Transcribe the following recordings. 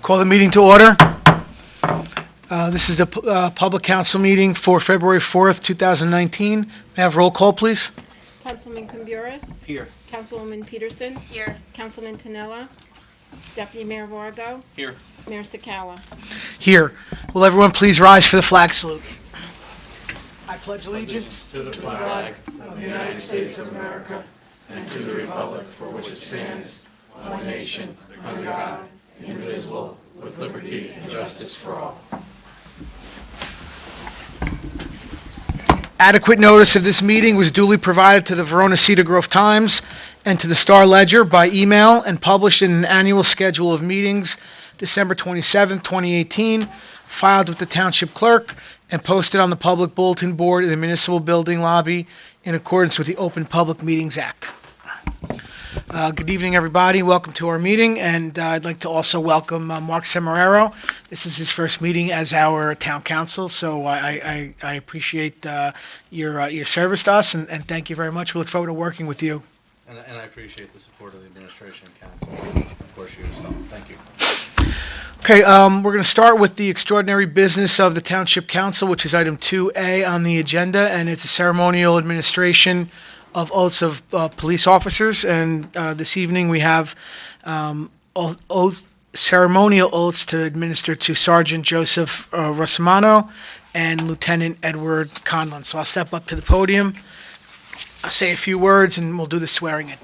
Call the meeting to order. This is the public council meeting for February 4th, 2019. May I have roll call, please? Councilman Camburis. Here. Councilwoman Peterson. Here. Councilman Tanella. Deputy Mayor Vargo. Here. Mayor Sakala. Here. Will everyone please rise for the flag salute? I pledge allegiance To the flag of the United States of America and to the republic for which it stands, one nation, under God, indivisible, with liberty and justice for all. Adequate notice of this meeting was duly provided to the Verona Cedar Grove Times and to the Star Ledger by email and published in an annual schedule of meetings, December 27, 2018, filed with the Township Clerk and posted on the public bulletin board in the municipal building lobby in accordance with the Open Public Meetings Act. Good evening, everybody. Welcome to our meeting, and I'd like to also welcome Mark Semeraro. This is his first meeting as our town council, so I appreciate your service to us, and thank you very much. We look forward to working with you. And I appreciate the support of the administration and council, and of course you yourself. Thank you. Okay, we're going to start with the extraordinary business of the Township Council, which is item 2A on the agenda, and it's a ceremonial administration of oaths of police officers. And this evening we have ceremonial oaths to administer to Sergeant Joseph Russamano and Lieutenant Edward Conlon. So I'll step up to the podium, I'll say a few words, and we'll do the swearing in.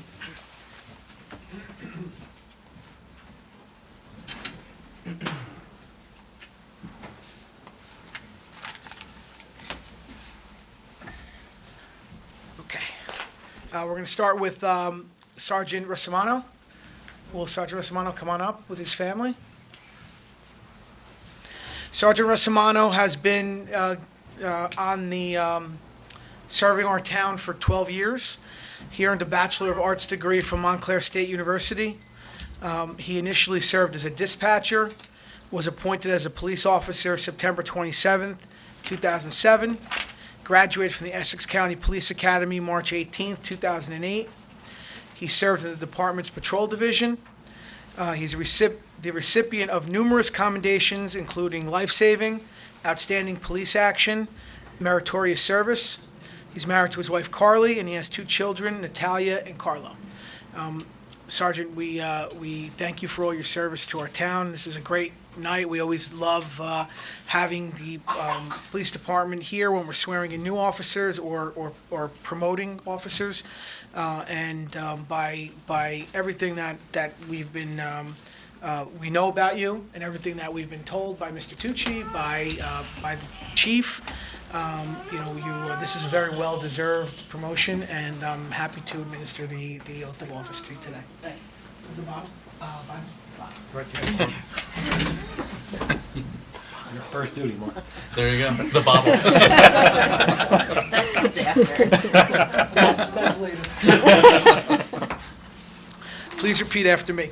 We're going to start with Sergeant Russamano. Will Sergeant Russamano come on up with his family? Sergeant Russamano has been on the serving our town for 12 years. He earned a Bachelor of Arts degree from Montclair State University. He initially served as a dispatcher, was appointed as a police officer September 27th, 2007. Graduated from the Essex County Police Academy March 18th, 2008. He served in the department's patrol division. He's the recipient of numerous commendations, including life-saving, outstanding police action, meritorious service. He's married to his wife Carly, and he has 2 children, Natalia and Carlo. Sergeant, we thank you for all your service to our town. This is a great night. We always love having the police department here when we're swearing in new officers or promoting officers. And by everything that we've been we know about you and everything that we've been told by Mr. Tucci, by the chief, this is a very well-deserved promotion, and I'm happy to administer the oath of office to you today. Thank you. The bottom. Right there. Your first duty, Mark. There you go. The bottle. That comes after. That's later. Please repeat after me.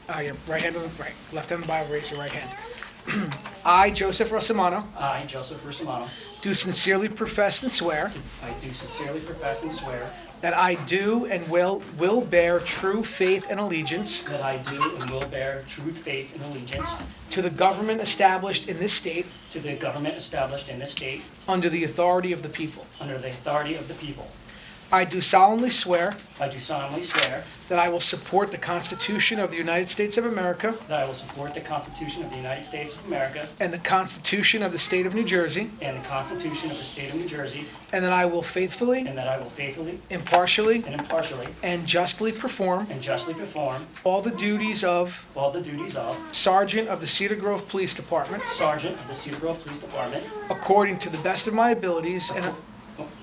Right hand on the right, left hand on the Bible, raise your right hand. I, Joseph Russamano, I, Joseph Russamano, do sincerely profess and swear I do sincerely profess and swear that I do and will bear true faith and allegiance that I do and will bear true faith and allegiance to the government established in this state to the government established in this state under the authority of the people. under the authority of the people. I do solemnly swear I do solemnly swear that I will support the Constitution of the United States of America that I will support the Constitution of the United States of America and the Constitution of the State of New Jersey, and the Constitution of the State of New Jersey, and that I will faithfully, and that I will faithfully impartially, and impartially and justly perform and justly perform all the duties of all the duties of Sergeant of the Cedar Grove Police Department Sergeant of the Cedar Grove Police Department according to the best of my abilities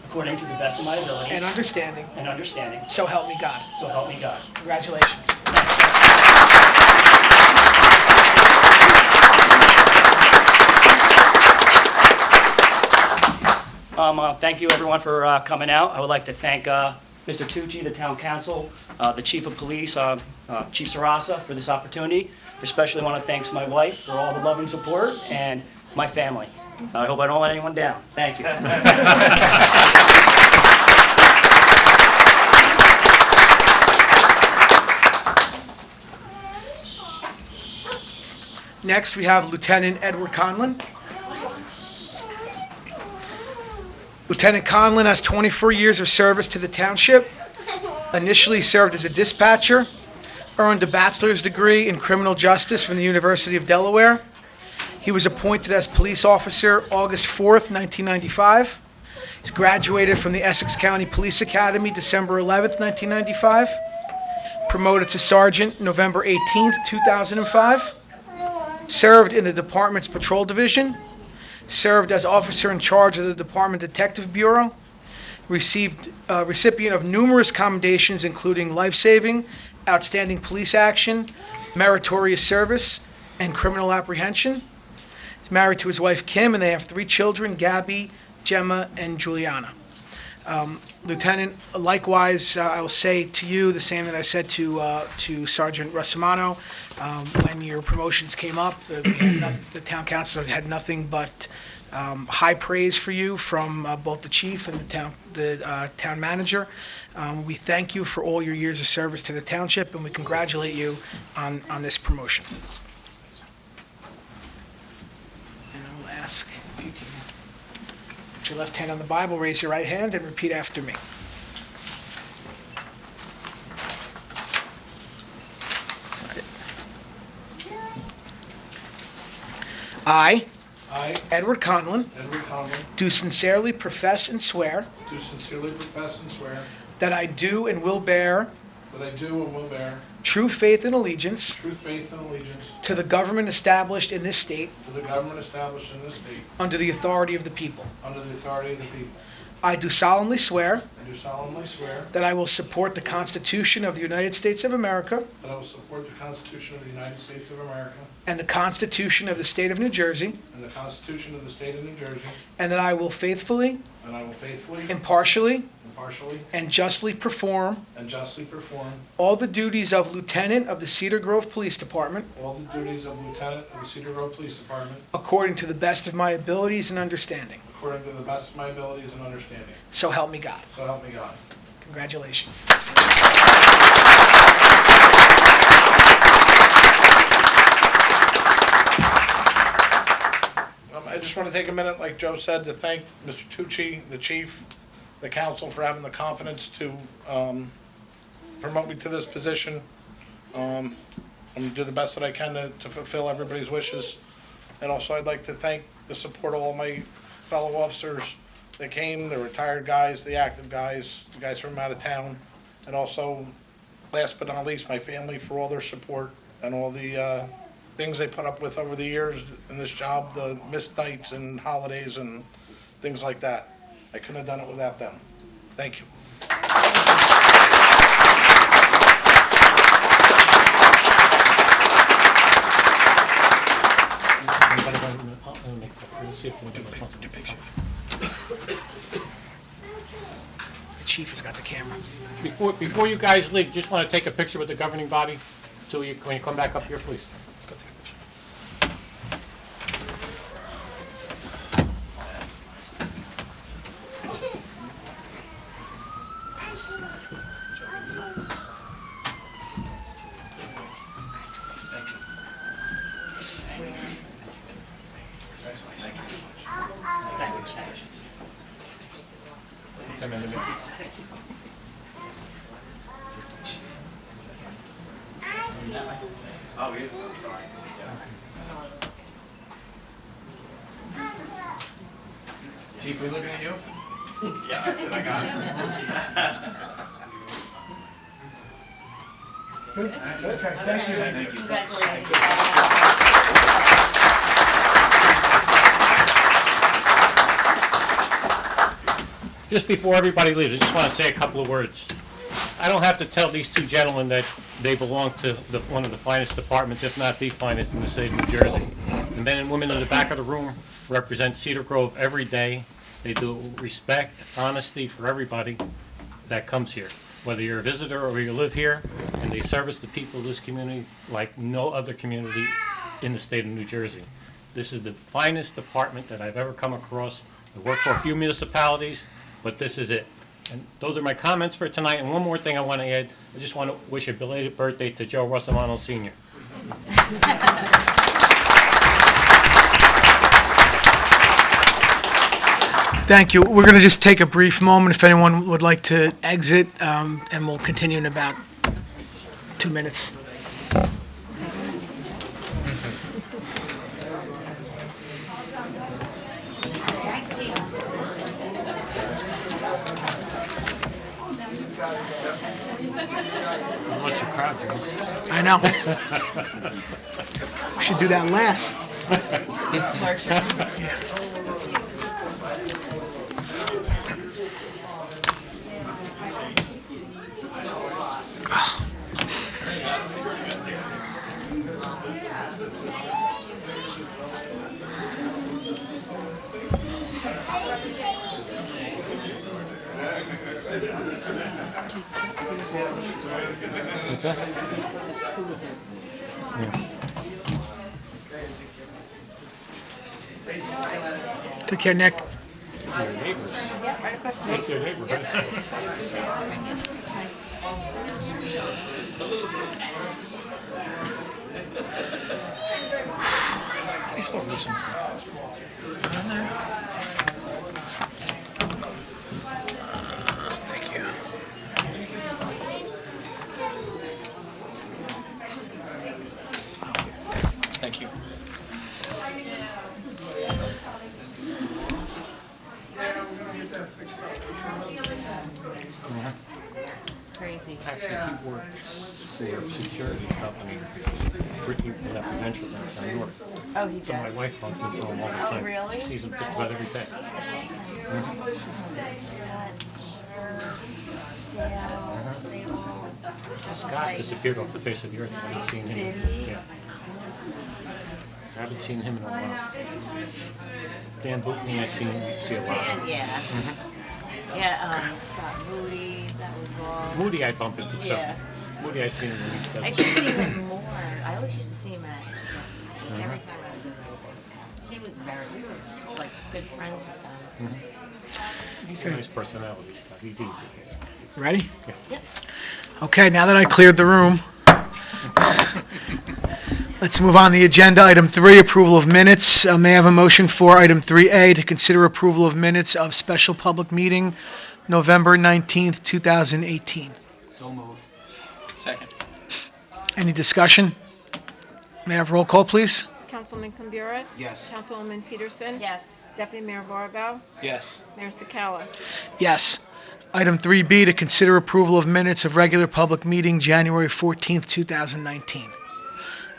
according to the best of my abilities and understanding. and understanding. So help me God. So help me God. Congratulations. Thank you, everyone, for coming out. I would like to thank Mr. Tucci, the town council, the chief of police, Chief Sarasa, for this opportunity. Especially want to thank my wife for all the love and support, and my family. I hope I don't let anyone down. Thank you. Next, we have Lieutenant Edward Conlon. Lieutenant Conlon has 24 years of service to the township. Initially served as a dispatcher, earned a bachelor's degree in criminal justice from the University of Delaware. He was appointed as police officer August 4th, 1995. He's graduated from the Essex County Police Academy December 11th, 1995. Promoted to sergeant November 18th, 2005. Served in the department's patrol division. Served as officer in charge of the Department Detective Bureau. Received recipient of numerous commendations, including life-saving, outstanding police action, meritorious service, and criminal apprehension. He's married to his wife Kim, and they have 3 children, Gabby, Gemma, and Juliana. Lieutenant, likewise, I will say to you the same that I said to Sergeant Russamano. When your promotions came up, the town council had nothing but high praise for you from both the chief and the town manager. We thank you for all your years of service to the township, and we congratulate you on this promotion. And I will ask if you can put your left hand on the Bible, raise your right hand, and repeat after me. Sign it. I, Edward Conlon, Edward Conlon, do sincerely profess and swear do sincerely profess and swear that I do and will bear that I do and will bear true faith and allegiance truth, faith, and allegiance to the government established in this state to the government established in this state under the authority of the people. under the authority of the people. I do solemnly swear I do solemnly swear that I will support the Constitution of the United States of America that I will support the Constitution of the United States of America and the Constitution of the State of New Jersey, and the Constitution of the State of New Jersey, and that I will faithfully, and I will faithfully, impartially, impartially, and justly perform and justly perform all the duties of Lieutenant of the Cedar Grove Police Department all the duties of Lieutenant of the Cedar Grove Police Department according to the best of my abilities and understanding. according to the best of my abilities and understanding. So help me God. So help me God. Congratulations. I just want to take a minute, like Joe said, to thank Mr. Tucci, the chief, the council for having the confidence to promote me to this position. I'm going to do the best that I can to fulfill everybody's wishes. And also, I'd like to thank the support of all my fellow officers that came, the retired guys, the active guys, the guys from out of town, and also, last but not least, my family for all their support and all the things they put up with over the years in this job, the missed nights and holidays and things like that. I couldn't have done it without them. Thank you. The chief has got the camera. Before you guys leave, just want to take a picture with the governing body, so when you come back up here, please. Let's go take a picture. Chief, we looking at you? Yeah, that's it, I got it. Okay, thank you. Thank you. Congratulations. Just before everybody leaves, I just want to say a couple of words. I don't have to tell these two gentlemen that they belong to one of the finest departments, if not the finest in the state of New Jersey. The men and women in the back of the room represent Cedar Grove every day. They do respect, honesty for everybody that comes here, whether you're a visitor or you live here, and they service the people of this community like no other community in the state of New Jersey. This is the finest department that I've ever come across. I work for a few municipalities, but this is it. And those are my comments for tonight. And one more thing I want to add, I just want to wish a belated birthday to Joe Russamano Sr. Thank you. We're going to just take a brief moment if anyone would like to exit, and we'll continue in about 2 minutes. Unless you're crowd, Joe. I know. We should do that last. What's that? Take care, Nick. Your neighbors. That's your neighbor, right? Thank you. Thank you. Crazy. Actually, he works for a security company, working for that Prudential Bank in New York. Oh, he So my does. wife bumps into him all the time. really? She sees him just about every day. Scott disappeared off the face of the earth. I haven't seen him. Did he? Yeah. I haven't seen him in a while. Dan Bootney, I see a lot. Dan, yeah. Yeah, Scott Moody, that was long. Moody, I bump into. Yeah. Moody, I seen him when he I does. should see him more. I always used to see him at Giuseppe's. Every time I was in Roses. He was we were like good friends with them. He's a nice personality, Scott. He's easy. Ready? Yep. Okay, now that I cleared the room, let's move on to the agenda. Item 3, approval of minutes. May I have a motion for item 3A to consider approval of minutes of special public meeting, November 19th, 2018? So moved. Second. Any discussion? May I have roll call, please? Councilman Camburis? Yes. Councilwoman Peterson? Yes. Deputy Mayor Vargo? Yes. Mayor Sakala? Yes. Item 3B, to consider approval of minutes of regular public meeting, January 14th, 2019.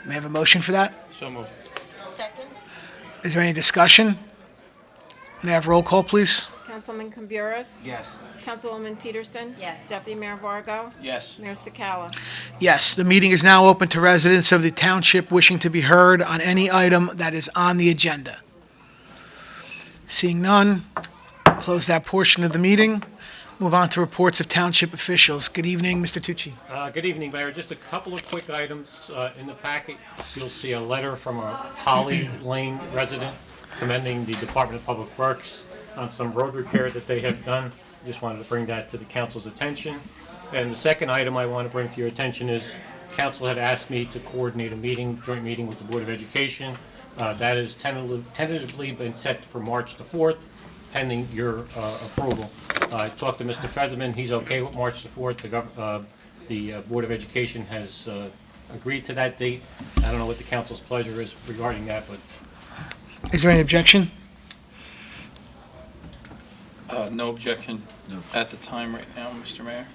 May I have a motion for that? So moved. Second? Is there any discussion? May I have roll call, please? Councilman Camburis? Yes. Councilwoman Peterson? Yes. Deputy Mayor Vargo? Yes. Mayor Sakala? Yes, the meeting is now open to residents of the township wishing to be heard on any item that is on the agenda. Seeing none, close that portion of the meeting. Move on to reports of township officials. Good evening, Mr. Tucci. Good evening, Mayor. Just a couple of quick items. In the packet, you'll see a letter from a Holly Lane resident commending the Department of Public Works on some road repair that they have done. Just wanted to bring that to the council's attention. And the second item I want to bring to your attention is council had asked me to coordinate a meeting, joint meeting with the Board of Education. That is tentatively been set for March the 4th, pending your approval. I talked to Mr. Featherman. He's okay with March the 4th. The Board of Education has agreed to that date. I don't know what the council's pleasure is regarding that, but Is there any objection? No objection at the time right now, Mr. Mayor.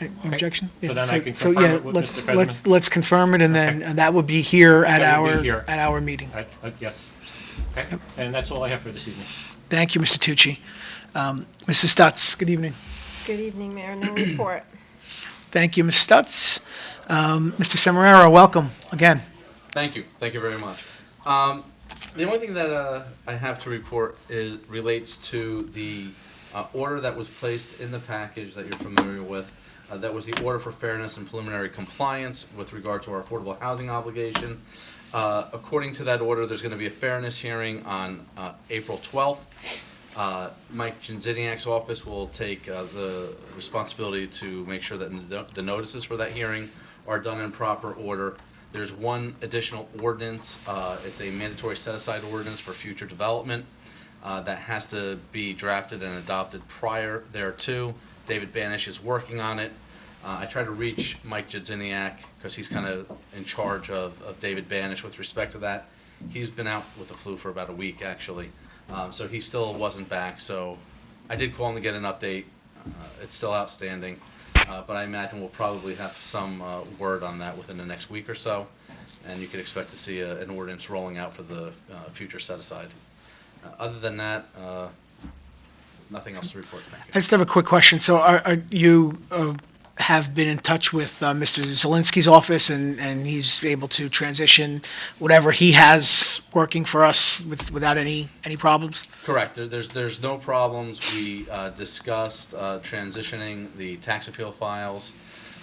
Any objection? So Yeah, then I can so, confirm yeah, it with let's- Mr. Featherman? Let's confirm it, and then that would be here at That would be our, here. at our meeting. yes. Okay, and that's all I have for this evening. Thank you, Mr. Tucci. Mrs. Stutz, good evening. Good evening, Mayor. No report. Thank you, Ms. Stutz. Mr. Semeraro, welcome again. Thank you. Thank you very much. The only thing that I have to report relates to the order that was placed in the package that you're familiar with. That was the order for fairness and preliminary compliance with regard to our affordable housing obligation. According to that order, there's going to be a fairness hearing on April 12th. Mike Janziniak's office will take the responsibility to make sure that the notices for that hearing are done in proper order. There's one additional ordinance. It's a mandatory set-aside ordinance for future development that has to be drafted and adopted prior thereto. David Banish is working on it. I tried to reach Mike Jadziniak because he's kind of in charge of David Banish with respect to that. He's been out with the flu for about a week, actually, so he still wasn't back. So I did call him to get an update. It's still outstanding, but I imagine we'll probably have some word on that within the next week or so, and you could expect to see an ordinance rolling out for the future set-aside. Other than that, nothing else to report. Thank you. I just have a quick question. So are you have been in touch with Mr. Zelinski's office, and he's able to transition whatever he has working for us without any problems? Correct. There's no problems. We discussed transitioning the tax appeal files.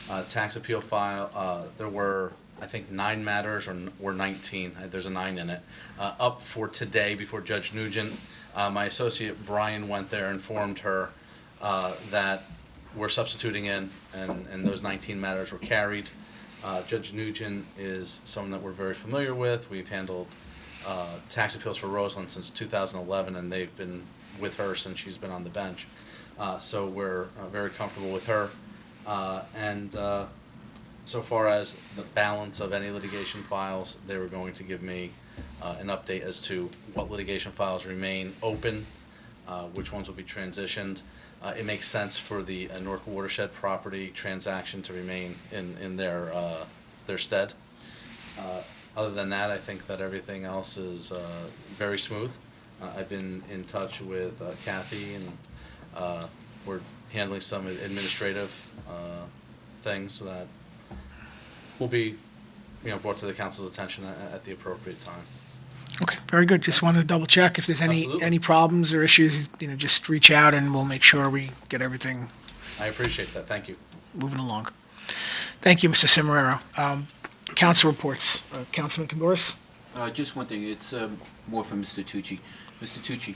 There were, I think, 9 matters or 19. There's a 9 in it. Up for today before Judge Nugent. My associate Brian went there, informed her that we're substituting in, and those 19 matters were carried. Judge Nugent is someone that we're very familiar with. We've handled tax appeals for Roseland since 2011, and they've been with her since she's been on the bench. So we're very comfortable with her. So far as the balance of any litigation files, they were going to give me an update as to what litigation files remain open, which ones will be transitioned. It makes sense for the Norco Watershed property transaction to remain in their stead. Other than that, I think that everything else is very smooth. I've been in touch with Kathy, and we're handling some administrative things that will be, brought to the council's attention at the appropriate time. Okay, very good. Just wanted to double check. If there's Absolutely. any problems or issues, just reach out and we'll make sure we get everything I appreciate that. Thank you. moving along. Thank you, Mr. Cimarero. Council reports. Councilman Camboris? Just one thing, it's more from Mr. Tucci. Mr. Tucci,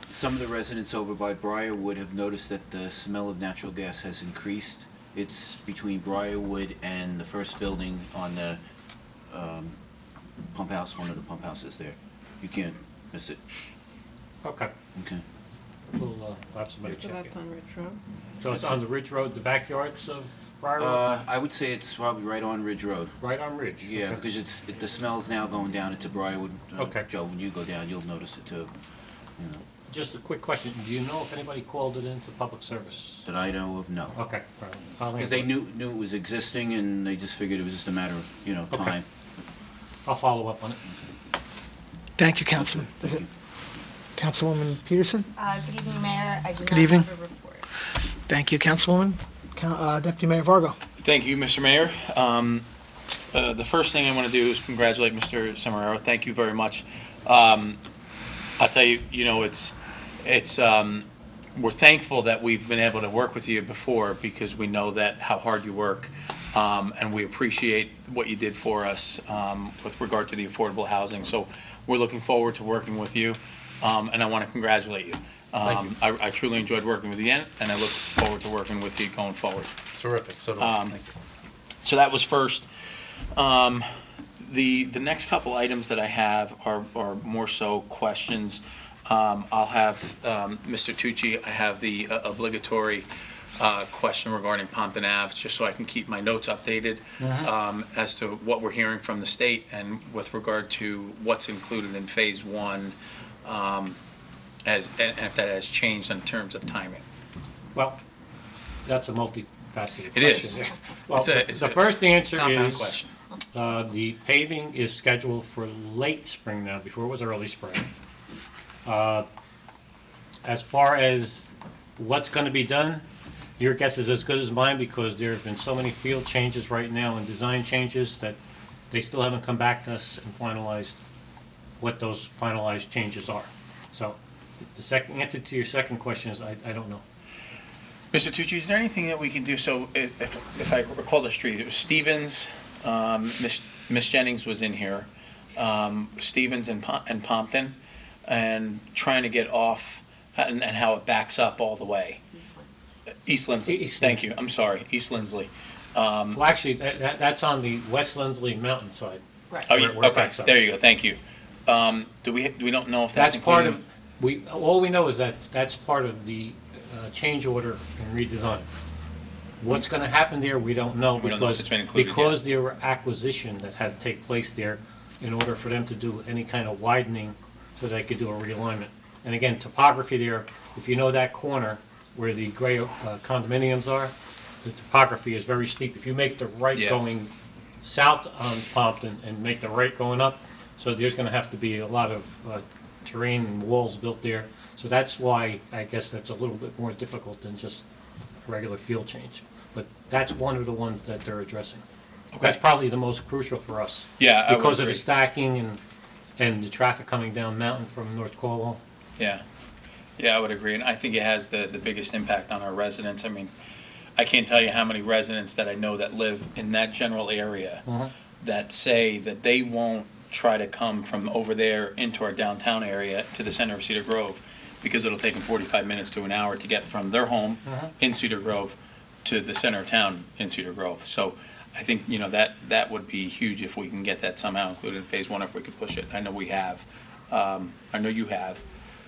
some of the residents over by Briarwood have noticed that the smell of natural gas has increased. It's between Briarwood and the first building on the pump house, one of the pump houses there. You can't miss it. Okay. Okay. We'll have somebody So check that's it. on Ridge Road? So it's on the Ridge Road, the backyards of Briarwood? I would say it's probably right on Ridge Road. Right on Ridge? Yeah, Okay. because the smell's now going down into Briarwood. Okay. Joe, when you go down, you'll notice it too. Just a quick question, do you know if anybody called it into public service? That I know of, no. Okay. All right. I'll Because they handle knew it was existing and they just figured it was just a matter of, Okay. time. it. I'll follow up on it. Thank you, Councilman. Councilwoman Peterson? Good evening, Mayor. I do Good not evening. have a report. Thank you, Councilwoman. Deputy Mayor Vargo? Thank you, Mr. Mayor. The first thing I want to do is congratulate Mr. Cimarero. Thank you very much. I'll tell you, we're thankful that we've been able to work with you before because we know that how hard you work. And we appreciate what you did for us with regard to the affordable housing. So we're looking forward to working with you, and I want to congratulate you. Thank you. I truly enjoyed working with you, and I look forward to working with you going forward. Terrific. So do I. Thank you. So that was first. The next couple items that I have are more so questions. I'll have Mr. Tucci. I have the obligatory question regarding Pompton Ave, just so I can keep my notes updated as to what we're hearing from the state and with regard to what's included in Phase 1, and if that has changed in terms of timing. Well, that's a multifaceted question. It is. there. Well, It's the a first answer compound is, question. the paving is scheduled for late spring now, before it was early spring. As far as what's gonna be done, your guess is as good as mine, because there have been so many field changes right now and design changes that they still haven't come back to us and finalized what those finalized changes are. So, the second answer to your second question is, I don't know. Mr. Tucci, is there anything that we can do? So if I recall the street, it was Stevens, Miss Jennings was in here, Stevens and Pompton, and trying to get off, and how it backs up all the way. East Lindsay. East Lindsay, East thank you, I'm sorry, East Lindsay. Well, actually, that's on the West Lindsley mountainside. Oh, you, Where it okay, cuts up. there you go, thank you. We don't know if that's That's part included? of, all we know is that that's part of the change order and redesign. What's gonna happen there, we don't know. We don't know if because- it's been included yet. Because there were acquisition that had to take place there in order for them to do any kind of widening so they could do a realignment. And again, topography there, if you know that corner where the gray condominiums are, the topography is very steep. If you make the right Yeah. going south on Pompton and make the right going up, so there's gonna have to be a lot of terrain and walls built there. So that's why I guess that's a little bit more difficult than just a regular field change. But that's one of the ones that they're addressing. That's Okay. probably the most crucial for us. Yeah, I would Because of the agree. stacking and the traffic coming down mountain from North Cornwall. Yeah, yeah, I would agree, and I think it has the biggest impact on our residents. I mean, I can't tell you how many residents that I know that live in that general area that say that they won't try to come from over there into our downtown area to the center of Cedar Grove, because it'll take them 45 minutes to an hour to get from their home in Cedar Grove to the center of town in Cedar Grove. So I think, you know, that would be huge if we can get that somehow included in phase one, if we could push it. I know we have. I know you have.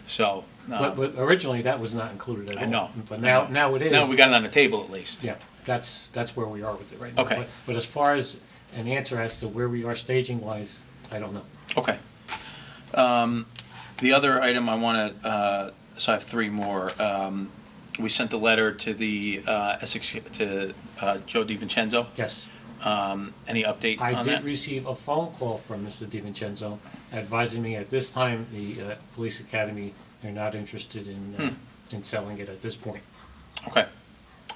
So, But originally, that was not included at all. I know. But now it is. now we got it on the table at least. Yeah, that's where we are with it right now. Okay. But as far as an answer as to where we are staging wise, I don't know. Okay. The other item I want to, so I have three more. We sent the letter to the Essex, to Joe DiVincenzo. Yes. Any update I on did that? receive a phone call from Mr. DiVincenzo advising me at this time, the police academy, they're not interested in selling it at this point. Okay.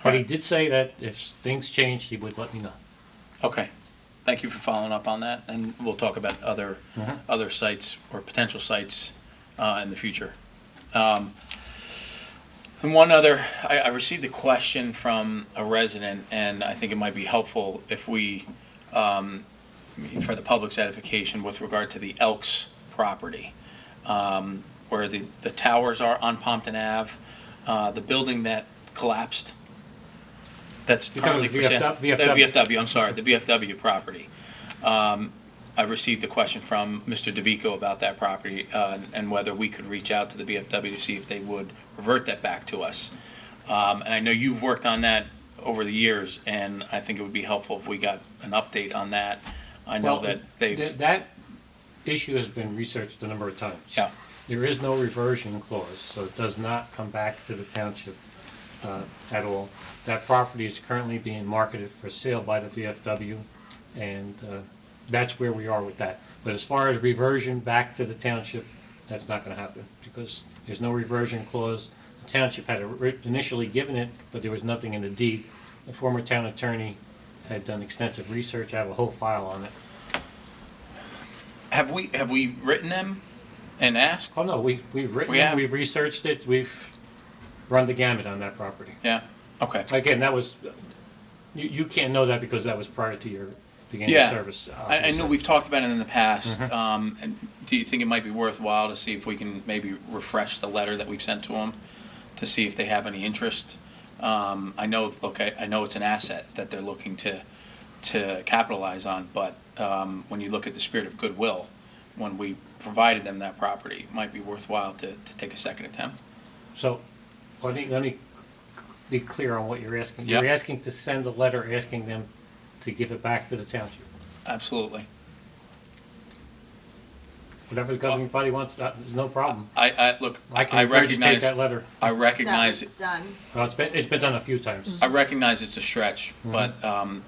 But he did say that if things changed, he would let me know. Okay. Thank you for following up on that, and we'll talk about other sites or potential sites in the future. And one other, I received a question from a resident, and I think it might be helpful if we, for the public's edification, with regard to the Elks property, where the towers are on Pompton Ave, the building that collapsed, that's You're talking currently for sale. VFW. VFW, I'm sorry, the VFW property. I received a question from Mr. DeVico about that property, and whether we could reach out to the VFW to see if they would revert that back to us. And I know you've worked on that over the years, and I think it would be helpful if we got an update on that. I know Well, that they've, That issue has been researched a number of times. yeah, There is no reversion clause, so it does not come back to the township at all. That property is currently being marketed for sale by the VFW, and that's where we are with that. But as far as reversion back to the township, that's not gonna happen, because there's no reversion clause. The township had initially given it, but there was nothing in the deed. The former town attorney had done extensive research, I have a whole file on it. have we written them and asked? Oh, no, we've written We it, have? we've researched it, we've run the gamut on that property. Yeah, okay. Again, that was, you can't know that because that was prior to your beginning Yeah. of service. I know obviously. we've talked about it in the past, Mm-hmm. and do you think it might be worthwhile to see if we can maybe refresh the letter that we've sent to them, to see if they have any interest? I know it's an asset that they're looking to capitalize on, but when you look at the spirit of goodwill, when we provided them that property, it might be worthwhile to take a second attempt. So, let me be clear on what you're asking. Yep. You're asking to send a letter asking them to give it back to the township. Absolutely. Whatever the governing body wants, there's no problem. Look, I can I regurgitate recognize, that letter. I recognize, Done. Well, it's been done a few times. I recognize it's a stretch, but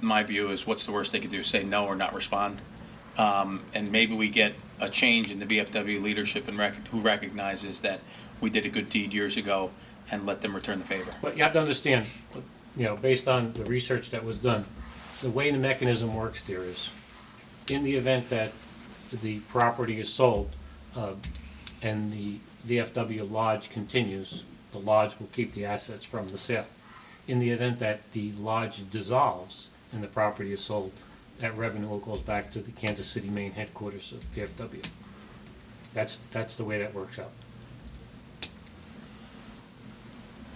my view is, what's the worst they could do? Say no or not respond? And maybe we get a change in the VFW leadership and who recognizes that we did a good deed years ago, and let them return the favor. But you have to understand, based on the research that was done, the way the mechanism works there is, in the event that the property is sold, and the VFW lodge continues, the lodge will keep the assets from the sale. In the event that the lodge dissolves and the property is sold, that revenue all goes back to the Kansas City main headquarters of VFW. That's the way that works out.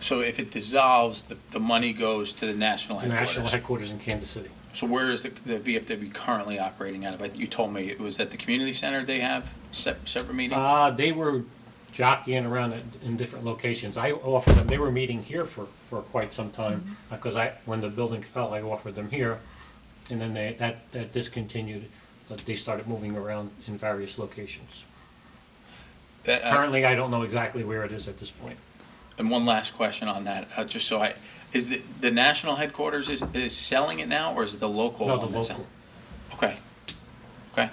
So if it dissolves, the money goes to the national The national headquarters. headquarters in Kansas City. So where is the VFW currently operating out of? You told me it was at the community center they have separate meetings? They were jockeying around in different locations. I offered them, they were meeting here for quite some time, because when the building fell, I offered them here, and then that discontinued, but they started moving around in various locations. Currently, I don't know exactly where it is at this point. And one last question on that, just so is the national headquarters is selling it now, or is it the local No, one the that's local. selling? Okay,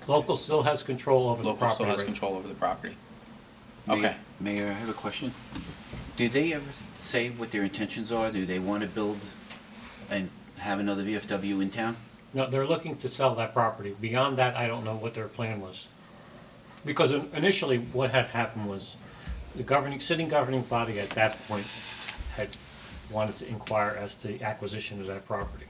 Local still has control over the local property. still has right? control over the property. Mayor- Okay. Mayor, I have a question. Do they ever say what their intentions are? Do they want to build and have another VFW in town? No, they're looking to sell that property. Beyond that, I don't know what their plan was. Because initially, what had happened was, the sitting governing body at that point had wanted to inquire as to the acquisition of that property.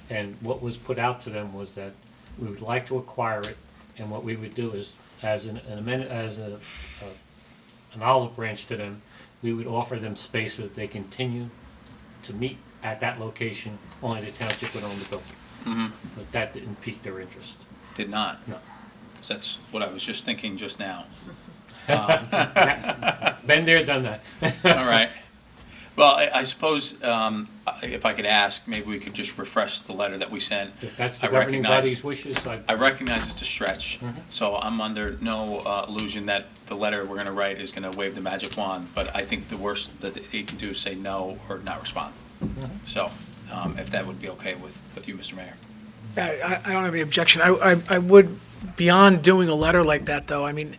And what was put out to them was that we would like to acquire it, and what we would do is, as an olive branch to them, we would offer them space so that they continue to meet at that location, only the township would own the building. But that didn't pique their interest. Did not? No. That's what I was just thinking just now. Been there, done that. All right. Well, I suppose, if I could ask, maybe we could just refresh the letter that we sent. If that's the I governing recognize- body's wishes, I recognize it's a stretch, so I'm under no illusion that the letter we're gonna write is gonna wave the magic wand, but I think the worst that he can do is say no or not respond. So, if that would be okay with you, Mr. Mayor. I don't have any objection. I would, beyond doing a letter like that, though, I mean,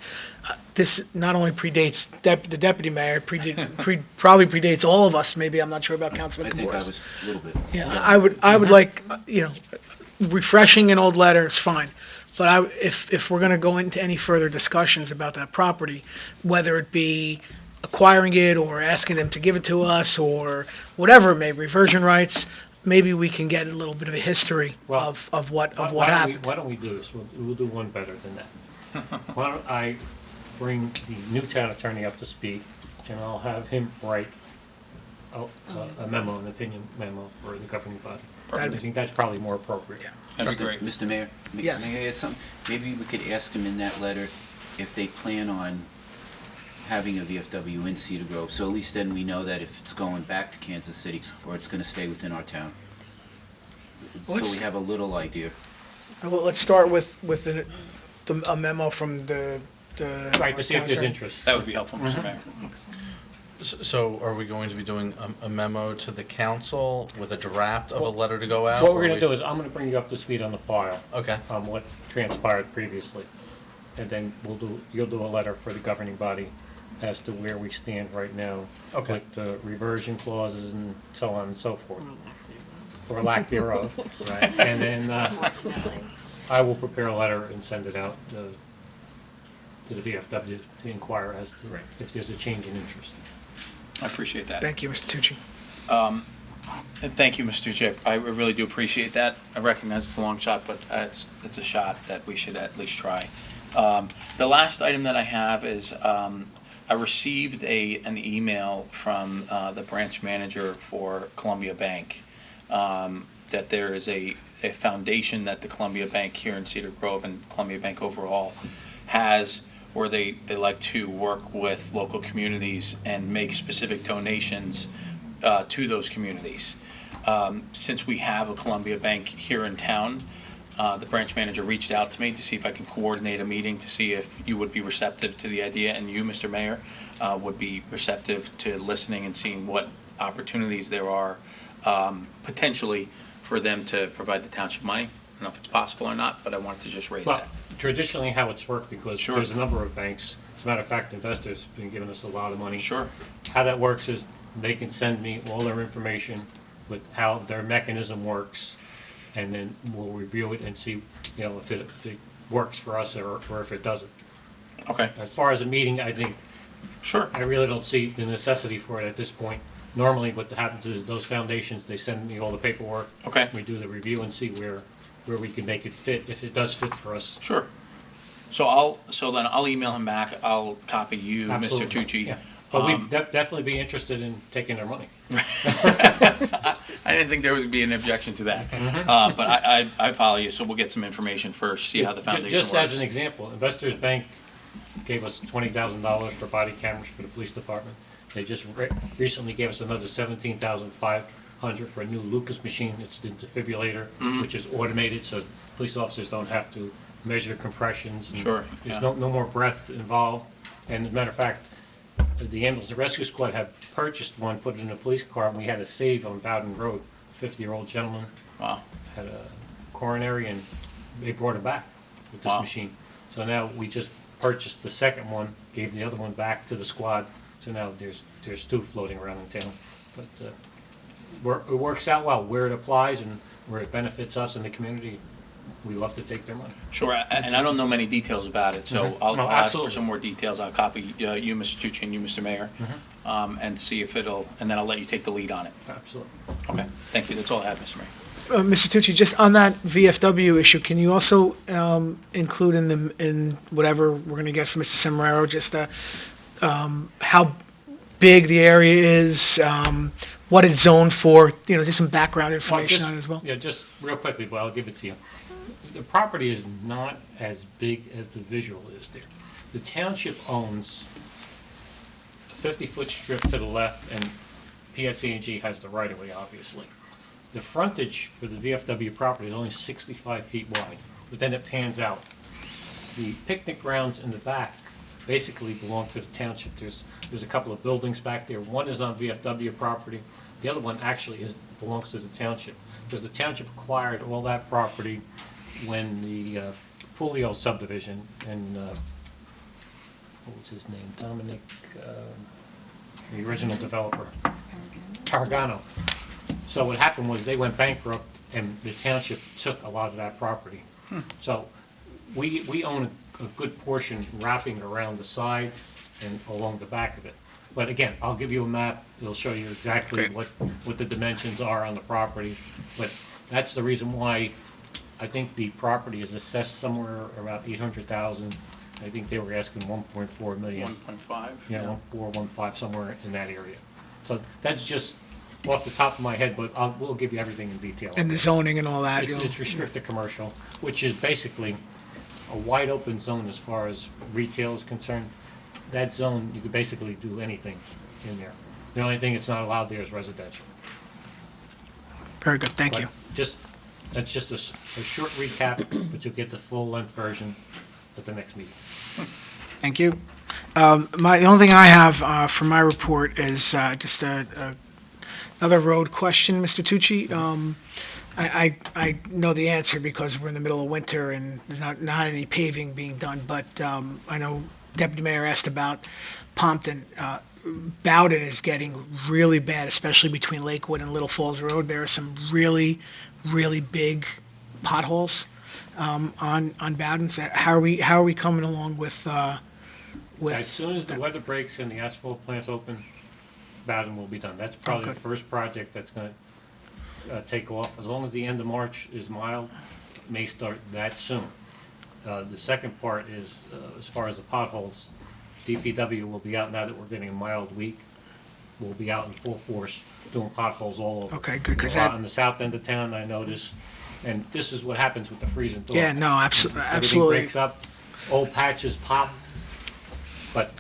this not only predates the deputy mayor, probably predates all of us, maybe, I'm not sure about I Councilman think I Caboras. was a little bit. Yeah, I would like, refreshing an old letter is fine. But if we're gonna go into any further discussions about that property, whether it be acquiring it or asking them to give it to us or whatever it may, reversion rights, maybe we can get a little bit of a history Well, of what Why don't we- happened. Why don't we do this? We'll do one better than that. Why don't I bring the new town attorney up to speed, and I'll have him write a memo, an opinion memo for the governing body. I think that's probably more appropriate. Yeah. That'd be great. Mr. Mayor, Yes. may I add something? Maybe we could ask them in that letter if they plan on having a VFW in Cedar Grove, so at least then we know that if it's going back to Kansas City, or it's gonna stay within our town. So Let's- we have a little idea. Well, let's start with a memo from the. Right, to see if town there's attorney. interest. That would be helpful, Mr. Mayor. So are we going to be doing a memo to the council with a draft of a letter to go out? What we're or gonna do is, I'm gonna bring you up to speed on the file, Okay, on what transpired previously. And then you'll do a letter for the governing body as to where we stand right now. Okay. With the reversion clauses and so on and so forth. Or lack thereof. right. And then, Unfortunately. I will prepare a letter and send it out to the VFW to inquire as to if there's a change in interest. I appreciate that. Thank you, Mr. Tucci. And thank you, Mr. Tucci. I really do appreciate that. I recognize it's a long shot, but it's a shot that we should at least try. The last item that I have is, I received an email from the branch manager for Columbia Bank, that there is a foundation that the Columbia Bank here in Cedar Grove and Columbia Bank overall has, where they like to work with local communities and make specific donations to those communities. Since we have a Columbia Bank here in town, the branch manager reached out to me to see if I can coordinate a meeting to see if you would be receptive to the idea, and you, Mr. Mayor, would be receptive to listening and seeing what opportunities there are potentially for them to provide the township money. I don't know if it's possible or not, but I wanted to just raise Well, that. traditionally how it's worked, because Sure. there's a number of banks, as a matter of fact, investors have been giving us a lot of money. Sure. How that works is they can send me all their information with how their mechanism works, and then we'll review it and see, if it works for us or if it doesn't. Okay, As far as a meeting, I think, sure. I really don't see the necessity for it at this point. Normally, what happens is those foundations, they send me all the paperwork. Okay. We do the review and see where we can make it fit, if it does fit for us. Sure. So then I'll email him back. I'll copy you, Mr. Absolutely, Tucci. yeah. But we'd definitely be interested in taking their money. I didn't think there would be an objection to that. But I follow you, so we'll get some information first, see how the foundation Just as works. an example, Investors Bank gave us $20,000 for body cameras for the police department. They just recently gave us another $17,500 for a new Lucas machine. It's the defibrillator, which is automated, so police officers don't have to measure compressions. And Sure, There's yeah. no more breath involved. And as a matter of fact, the ambulance and rescue squad had purchased one, put it in a police car, and we had a save on Bowden Road. A 50-year-old gentleman Wow. had a coronary, and they brought it back with this Wow. machine. So now we just purchased the second one, gave the other one back to the squad. So now there's two floating around in town. But it works out well where it applies and where it benefits us in the community. We love to take their money. Sure, and I don't know many details about it, so Mhm. I'll No, ask for absolutely. some more details. I'll copy you, Mr. Tucci, and you, Mr. Mayor, and see if and then I'll let you take the lead on it. Absolutely. Okay, thank you. That's all I have, Mr. Mayor. Mr. Tucci, just on that VFW issue, can you also include in whatever we're going to get from Mr. Semraro, just how big the area is, what it's zoned for, just some background information on it as well? Yeah, just real quickly, but I'll give it to you. The property is not as big as the visual is there. The township owns a 50-foot strip to the left, and PSE&G has the right-of-way, obviously. The frontage for the VFW property is only 65 feet wide, but then it pans out. The picnic grounds in the back basically belong to the township. There's a couple of buildings back there. One is on VFW property. The other one actually belongs to the township, because the township acquired all that property when the Pulio subdivision and, what was his name, Dominic, the original developer, Targano. So what happened was they went bankrupt and the township took a lot of that property. So we own a good portion wrapping around the side and along the back of it. But again, I'll give you a map, it'll show you exactly Great. what the dimensions are on the property. But that's the reason why I think the property is assessed somewhere around 800,000. I think they were asking 1.4 million. 1.5? Yeah, 1.415, somewhere in that area. So that's just off the top of my head, but we'll give you everything in detail. And the zoning and all that? It's restricted commercial, which is basically a wide open zone as far as retail is concerned. That zone, you could basically do anything in there. The only thing that's not allowed there is residential. Very good, thank But you. That's just a short recap, but you'll get the full-length version at the next meeting. Thank you. The only thing I have for my report is just another road question, Mr. Tucci. I know the answer because we're in the middle of winter and there's not any paving being done, but I know Deputy Mayor asked about Pompton. Bowden is getting really bad, especially between Lakewood and Little Falls Road. There are some really, really big potholes on Bowden. So how are we coming along with As soon as the weather breaks and the asphalt plant's open, Bowden will be done. That's probably the good. first project that's gonna take off. As long as the end of March is mild, it may start that soon. The second part is, as far as the potholes, DPW will be out now that we're getting a mild week. We'll be out in full force doing potholes all over. Okay, good, 'cause A lot that- on the south end of town, I noticed, and this is what happens with the freezing thaw. Yeah, no, Everything absolutely. breaks up, old patches pop, but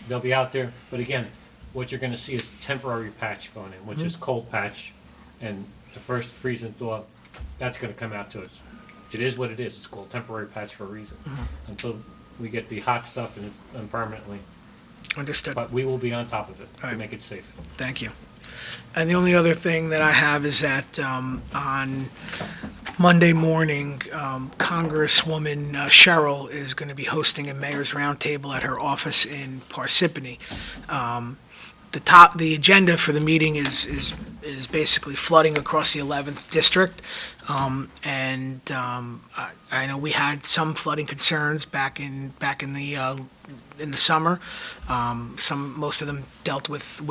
they'll be out there. But again, what you're gonna see is temporary patch going in, which is cold patch, and the first freezing thaw, that's gonna come out to us. It is what it is, it's called temporary patch for a reason. Until we get the hot stuff and permanently, Understood. but we will be on top of it All to right. make it safe. Thank you. And the only other thing that I have is that on Monday morning, Congresswoman Cheryl is going to be hosting a mayor's roundtable at her office in Parsippany. The agenda for the meeting is basically flooding across the 11th district. I know we had some flooding concerns back in the in the summer. Most of them dealt with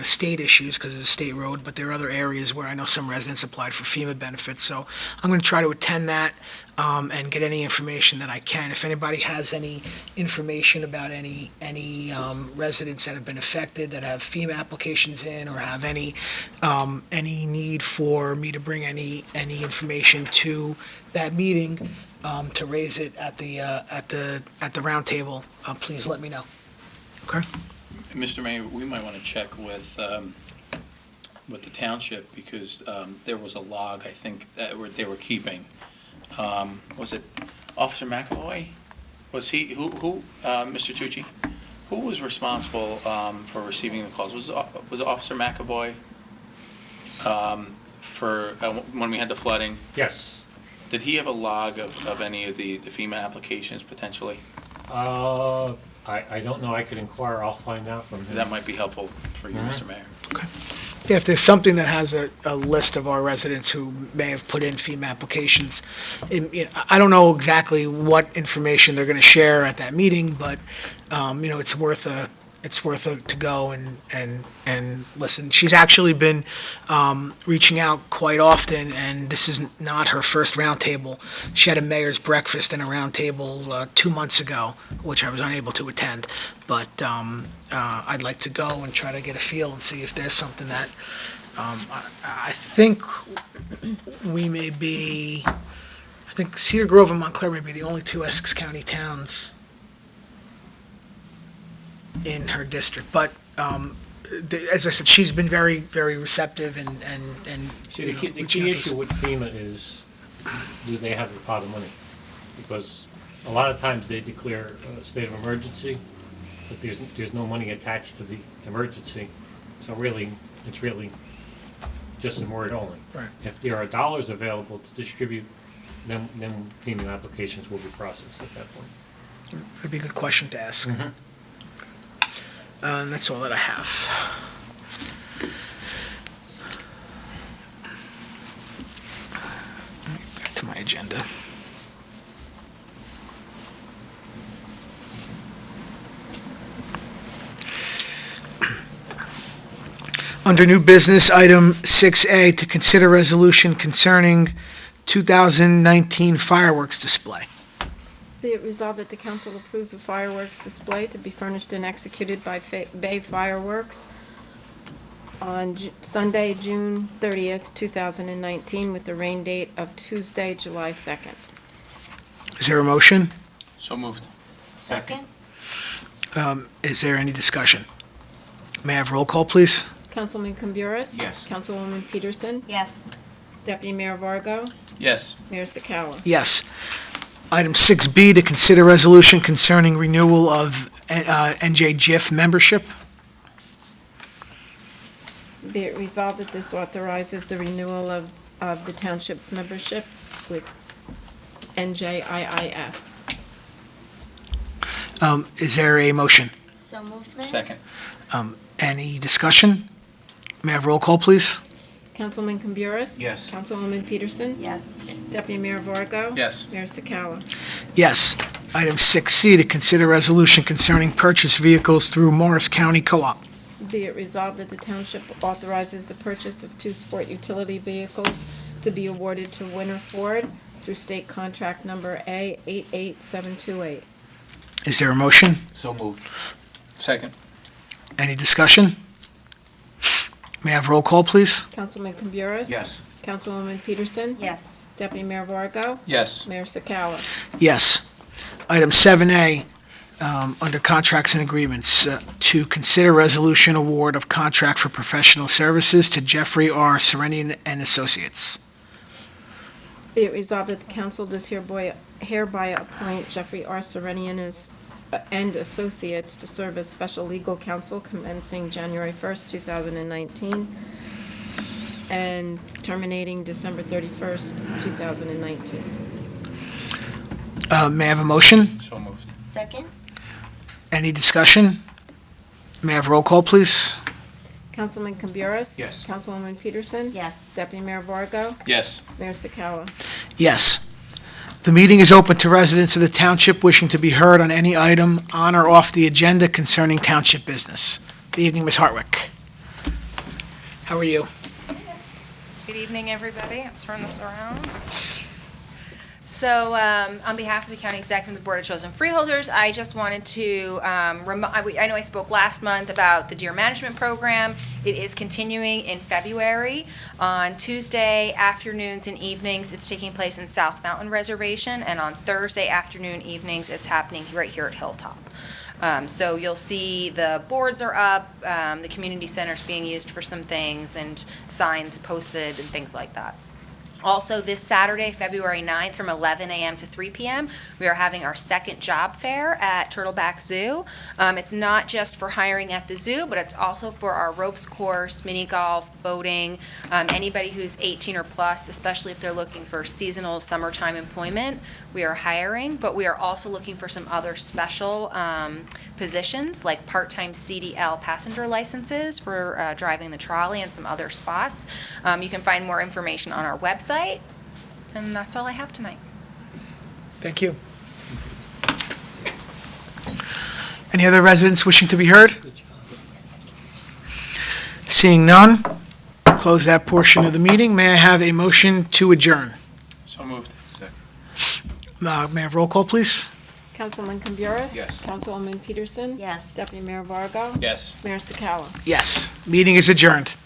state issues because it's a state road, but there are other areas where I know some residents applied for FEMA benefits. So I'm going to try to attend that and get any information that I can. If anybody has any information about any residents that have been affected, that have FEMA applications in, or have any need for me to bring any information to that meeting, to raise it at the roundtable, please let me know. Okay? Mr. Mayor, we might want to check with the township, because there was a log, I think, they were keeping. Was it Officer McAvoy? Was he, Mr. Tucci? Who was responsible for receiving the calls? Was it Officer McAvoy for when we had the flooding? Yes. Did he have a log of any of the FEMA applications potentially? I don't know, I could inquire, I'll find out from him. That might be helpful for you, Mr. Mayor. Yeah, if there's something that has a list of our residents who may have put in FEMA applications, I don't know exactly what information they're going to share at that meeting, but, it's worth to go and listen. She's actually been reaching out quite often, and this is not her first roundtable. She had a mayor's breakfast and a roundtable 2 months ago, which I was unable to attend. But I'd like to go and try to get a feel and see if there's something that I think I think Cedar Grove and Montclair may be the only two Essex County towns in her district. But as I said, she's been very, very receptive and See, the reaching key out to us. issue with FEMA is, do they have a pot of money? Because a lot of times they declare a state of emergency, but there's no money attached to the emergency. So really, it's really just in word only. Right. If there are dollars available to distribute, then FEMA applications will be processed at that point. It'd be a good question to ask. And that's all that I have. Back to my agenda. Under new business, item 6A, to consider resolution concerning 2019 fireworks display. Be it resolved that the council approves a fireworks display to be furnished and executed by Bay Fireworks on Sunday, June 30th, 2019, with the rain date of Tuesday, July 2nd. Is there a motion? So moved. Second? Is there any discussion? May I have roll call, please? Councilman Camburis? Yes. Councilwoman Peterson? Yes. Deputy Mayor Vargo? Yes. Mayor Sakala? Yes. Item 6B, to consider resolution concerning renewal of NJ GIF membership. Be it resolved that this authorizes the renewal of the township's membership with NJIIF. Is there a motion? So moved, Mayor? Second. Any discussion? May I have roll call, please? Councilman Camburis? Yes. Councilwoman Peterson? Yes. Deputy Mayor Vargo? Yes. Mayor Sakala? Yes. Item 6C, to consider resolution concerning purchase vehicles through Morris County Co-op. Be it resolved that the township authorizes the purchase of 2 sport utility vehicles to be awarded to Winter Ford through state contract number A88728. Is there a motion? So moved. Second. Any discussion? May I have roll call, please? Councilman Camburis? Yes. Councilwoman Peterson? Yes. Deputy Mayor Vargo? Yes. Mayor Sakala? Yes. Item 7A, under contracts and agreements, to consider resolution award of contract for professional services to Jeffrey R. Serenian and Associates. Be it resolved that the council does hereby appoint Jeffrey R. Serenian and Associates to serve as special legal counsel commencing January 1st, 2019, and terminating December 31st, 2019. May I have a motion? So moved. Second? Any discussion? May I have roll call, please? Councilman Camburis? Yes. Councilwoman Peterson? Yes. Deputy Mayor Vargo? Yes. Mayor Sakala? Yes. The meeting is open to residents of the township wishing to be heard on any item on or off the agenda concerning township business. Good evening, Ms. Hartwick. How are you? Good evening, everybody. I'll turn this around. So, on behalf of the County Executive and the Board of Chosen Freeholders, I just wanted to, I know I spoke last month about the deer management program. It is continuing in February. On Tuesday afternoons and evenings, it's taking place in South Mountain Reservation, and on Thursday afternoon evenings, it's happening right here at Hilltop. So you'll see the boards are up, the community center's being used for some things, and signs posted and things like that. Also, this Saturday, February 9th, from 11 a.m. to 3 p.m., we are having our second job fair at Turtleback Zoo. It's not just for hiring at the zoo, but it's also for our ropes course, mini golf, boating, anybody who's 18 or plus, especially if they're looking for seasonal summertime employment. We are hiring, but we are also looking for some other special positions, like part-time CDL passenger licenses for driving the trolley and some other spots. You can find more information on our website, and that's all I have tonight. Thank you. Any other residents wishing to be heard? Seeing none, close that portion of the meeting. May I have a motion to adjourn? So moved. May I have roll call, please? Councilman Camburis? Yes. Councilwoman Peterson? Yes. Deputy Mayor Vargo? Yes. Mayor Sakala? Yes. Meeting is adjourned.